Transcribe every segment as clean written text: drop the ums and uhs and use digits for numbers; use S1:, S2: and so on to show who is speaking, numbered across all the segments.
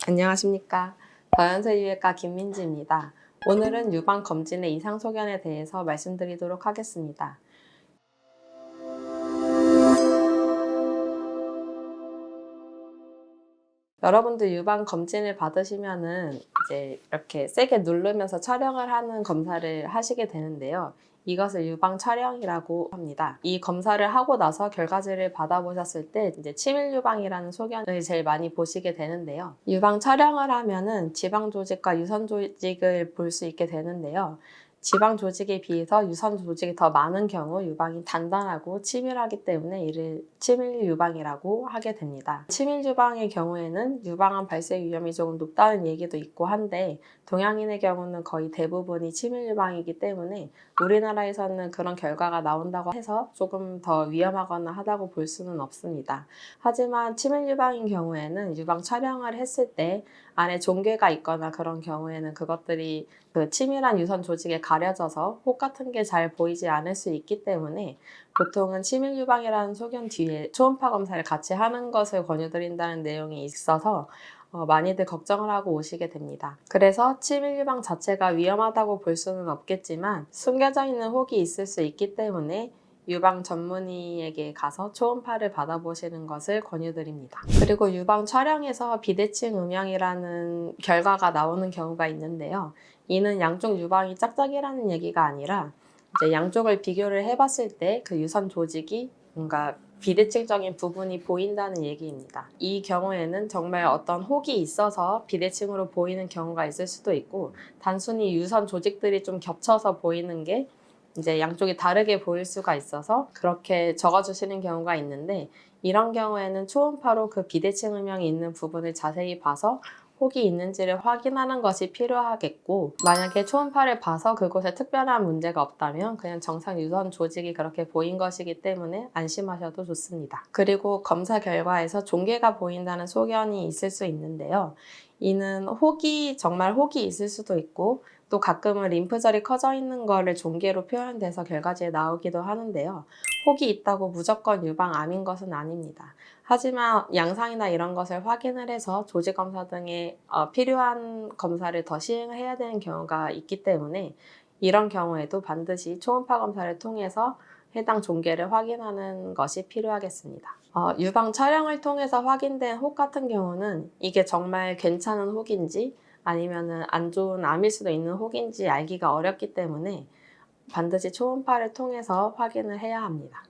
S1: 안녕하십니까. 더현세유외과 김민지입니다. 오늘은 유방검진의 이상소견에 대해서 말씀드리도록 하겠습니다. 여러분들 유방검진을 받으시면은 이제 이렇게 세게 누르면서 촬영을 하는 검사를 하시게 되는데요. 이것을 유방 촬영이라고 합니다. 이 검사를 하고 나서 결과지를 받아보셨을 때 이제 치밀 유방이라는 소견을 제일 많이 보시게 되는데요. 유방 촬영을 하면은 지방 조직과 유선 조직을 볼 수 있게 되는데요. 지방 조직에 비해서 유선 조직이 더 많은 경우 유방이 단단하고 치밀하기 때문에 이를 치밀 유방이라고 하게 됩니다. 치밀 유방의 경우에는 유방암 발생 위험이 조금 높다는 얘기도 있고 한데 동양인의 경우는 거의 대부분이 치밀 유방이기 때문에 우리나라에서는 그런 결과가 나온다고 해서 조금 더 위험하거나 하다고 볼 수는 없습니다. 하지만 치밀 유방인 경우에는 유방 촬영을 했을 때 안에 종괴가 있거나 그런 경우에는 그것들이 그 치밀한 유선 조직에 가려져서 혹 같은 게 잘 보이지 않을 수 있기 때문에 보통은 치밀 유방이라는 소견 뒤에 초음파 검사를 같이 하는 것을 권유드린다는 내용이 있어서 많이들 걱정을 하고 오시게 됩니다. 그래서 치밀 유방 자체가 위험하다고 볼 수는 없겠지만 숨겨져 있는 혹이 있을 수 있기 때문에 유방 전문의에게 가서 초음파를 받아보시는 것을 권유드립니다. 그리고 유방 촬영에서 비대칭 음영이라는 결과가 나오는 경우가 있는데요. 이는 양쪽 유방이 짝짝이라는 얘기가 아니라 이제 양쪽을 비교를 해봤을 때 그 유선 조직이 뭔가 비대칭적인 부분이 보인다는 얘기입니다. 이 경우에는 정말 어떤 혹이 있어서 비대칭으로 보이는 경우가 있을 수도 있고 단순히 유선 조직들이 좀 겹쳐서 보이는 게 이제 양쪽이 다르게 보일 수가 있어서 그렇게 적어주시는 경우가 있는데 이런 경우에는 초음파로 그 비대칭 음영이 있는 부분을 자세히 봐서 혹이 있는지를 확인하는 것이 필요하겠고 만약에 초음파를 봐서 그곳에 특별한 문제가 없다면 그냥 정상 유선 조직이 그렇게 보인 것이기 때문에 안심하셔도 좋습니다. 그리고 검사 결과에서 종괴가 보인다는 소견이 있을 수 있는데요. 이는 정말 혹이 있을 수도 있고 또 가끔은 림프절이 커져 있는 거를 종괴로 표현돼서 결과지에 나오기도 하는데요. 혹이 있다고 무조건 유방암인 것은 아닙니다. 하지만 양상이나 이런 것을 확인을 해서 조직검사 등의 필요한 검사를 더 시행을 해야 되는 경우가 있기 때문에 이런 경우에도 반드시 초음파 검사를 통해서 해당 종괴를 확인하는 것이 필요하겠습니다. 유방 촬영을 통해서 확인된 혹 같은 경우는 이게 정말 괜찮은 혹인지 아니면 안 좋은 암일 수도 있는 혹인지 알기가 어렵기 때문에 반드시 초음파를 통해서 확인을 해야 합니다.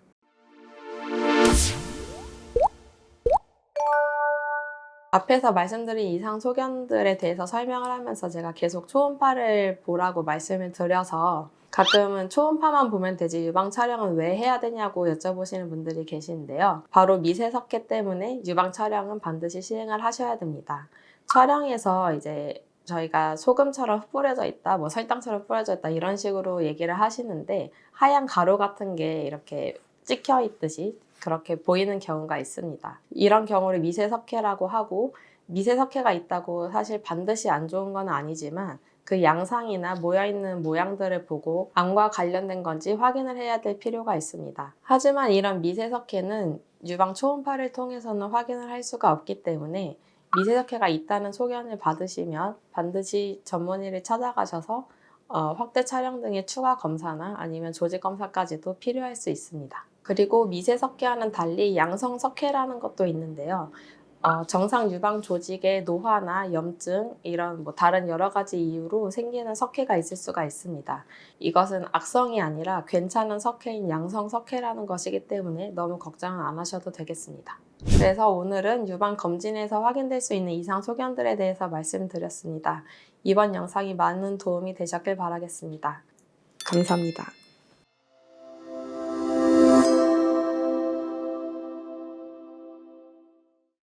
S1: 앞에서 말씀드린 이상 소견들에 대해서 설명을 하면서 제가 계속 초음파를 보라고 말씀을 드려서 가끔은 초음파만 보면 되지 유방 촬영은 왜 해야 되냐고 여쭤보시는 분들이 계시는데요. 바로 미세석회 때문에 유방 촬영은 반드시 시행을 하셔야 됩니다. 촬영에서 이제 저희가 소금처럼 뿌려져 있다, 뭐 설탕처럼 뿌려져 있다 이런 식으로 얘기를 하시는데 하얀 가루 같은 게 이렇게 찍혀 있듯이 그렇게 보이는 경우가 있습니다. 이런 경우를 미세석회라고 하고 미세석회가 있다고 사실 반드시 안 좋은 건 아니지만 그 양상이나 모여있는 모양들을 보고 암과 관련된 건지 확인을 해야 될 필요가 있습니다. 하지만 이런 미세석회는 유방 초음파를 통해서는 확인을 할 수가 없기 때문에 미세석회가 있다는 소견을 받으시면 반드시 전문의를 찾아가셔서 확대 촬영 등의 추가 검사나 아니면 조직 검사까지도 필요할 수 있습니다. 그리고 미세석회와는 달리 양성석회라는 것도 있는데요. 정상 유방 조직의 노화나 염증 이런 뭐 다른 여러 가지 이유로 생기는 석회가 있을 수가 있습니다. 이것은 악성이 아니라 괜찮은 석회인 양성석회라는 것이기 때문에 너무 걱정은 안 하셔도 되겠습니다. 그래서 오늘은 유방 검진에서 확인될 수 있는 이상 소견들에 대해서 말씀드렸습니다. 이번 영상이 많은 도움이 되셨길 바라겠습니다. 감사합니다.